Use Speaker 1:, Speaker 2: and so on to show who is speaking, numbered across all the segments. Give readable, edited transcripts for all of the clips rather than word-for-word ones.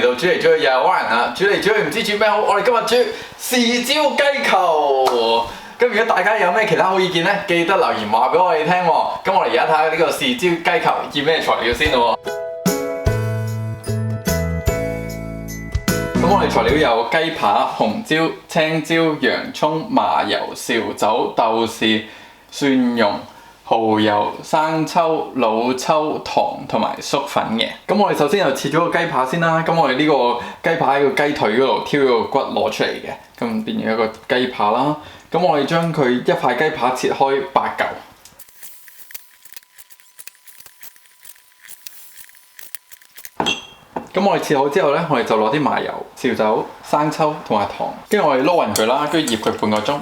Speaker 1: 嚟到煮嚟煮去又係蛙人啦，煮嚟煮去唔知煮咩好，我哋今日煮豉椒雞球。咁如果大家有咩其他好意見呢，記得留言話俾我哋聽喎。咁我哋而家睇下呢個豉椒雞球要咩材料先咯。咁我哋材料有雞扒、紅椒、青椒、洋葱、麻油、紹酒、豆豉、蒜蓉、蠔油、生抽、老抽、糖同埋粟粉嘅。咁我哋首先又切咗個雞扒先啦。咁我哋呢個雞扒喺個雞腿嗰度挑咗個骨攞出嚟嘅，咁變咗一個雞扒啦。咁我哋將佢一塊雞扒切開8嚿。咁我哋切好之後呢，我哋就攞啲麻油、紹酒、生抽同埋糖，跟住我哋撈勻佢啦，跟住醃佢半個鐘。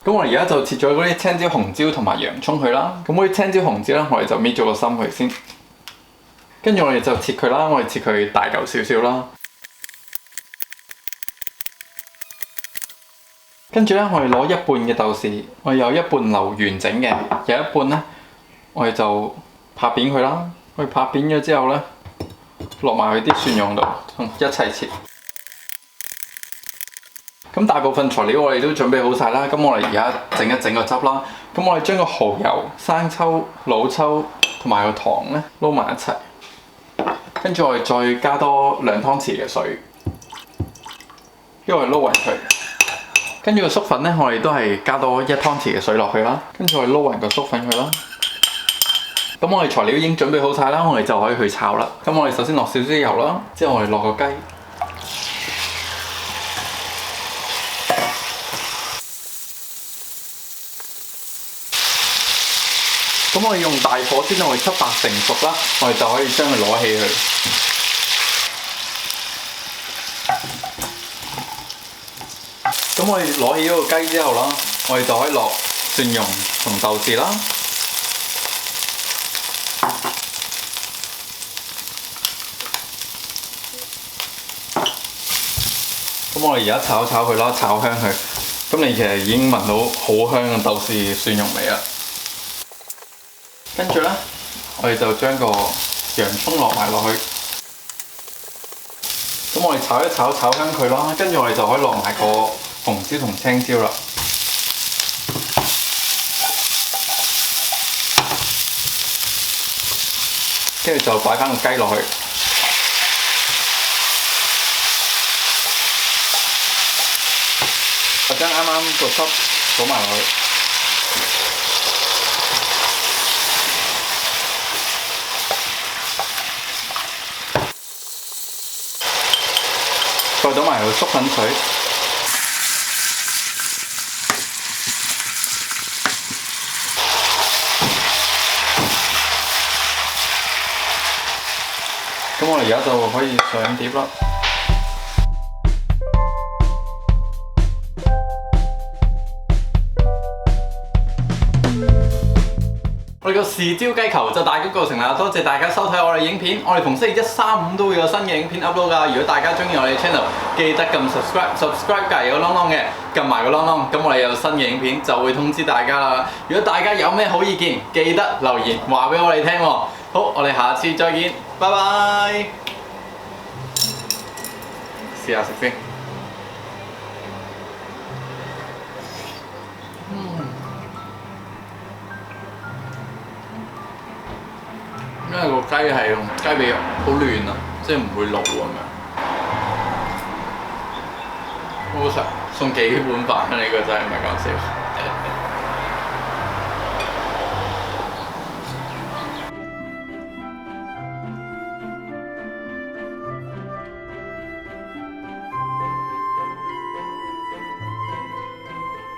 Speaker 1: 咁我哋而家就切咗嗰啲青椒、紅椒同埋洋葱去啦。咁嗰啲青椒、紅椒呢，我哋就搣咗個心佢先。跟住我哋就切佢啦，我哋切佢大嚿少少啦。跟住呢，我哋攞一半嘅豆豉，我哋有一半留完整嘅，有一半呢，我哋就拍扁佢啦。我哋拍扁咗之後呢，落埋去啲蒜蓉度，一齊切。咁大部分材料我哋都準備好晒啦。咁我哋而家整一整個汁啦。咁我哋將個蠔油、生抽、老抽同埋個糖呢撈埋一齊，跟住我哋再加多2湯匙嘅水，跟住我哋撈勻佢。跟住個粟粉呢，我哋都係加多1湯匙嘅水落去啦。跟住我哋撈勻個粟粉佢啦。咁我哋材料已經準備好晒啦，我哋就可以去炒啦。咁我哋首先落少少油啦，之後我哋落個雞。咁我哋用大火煎到佢7-8成熟啦，我哋就可以將佢攞起佢。咁我哋攞起嗰個雞之後啦，我哋就可以落蒜蓉同豆豉啦。咁我哋而家炒佢啦，炒香佢。咁你其實已經聞到好香嘅豆豉蒜蓉味啦。跟住呢，我哋就將個洋葱落埋落去。咁我哋炒一炒，炒香佢啦。跟住我哋就可以落埋個紅椒同青椒啦。跟住就擺翻個雞落去。我將啱啱個汁倒埋落去，再倒埋個粟粉水，咁我哋而家就可以上碟啦。我哋個豉椒雞球就大功告成啦！多謝大家收睇我哋影片，我哋逢星期1、3、5都會有新嘅影片 upload 㗎。如果大家中意我哋 channel， 記得撳 subscribe 隔離有個啷啷嘅，撳埋個啷啷，咁我哋有新嘅影片就會通知大家啦。如果大家有咩好意見，記得留言話俾我哋聽喎。好，我哋下次再見，拜拜。試下食先。因為個雞係雞髀肉好嫩啊，即係唔會老咁樣，好好食，送幾碗飯啊！呢個真係唔係講笑。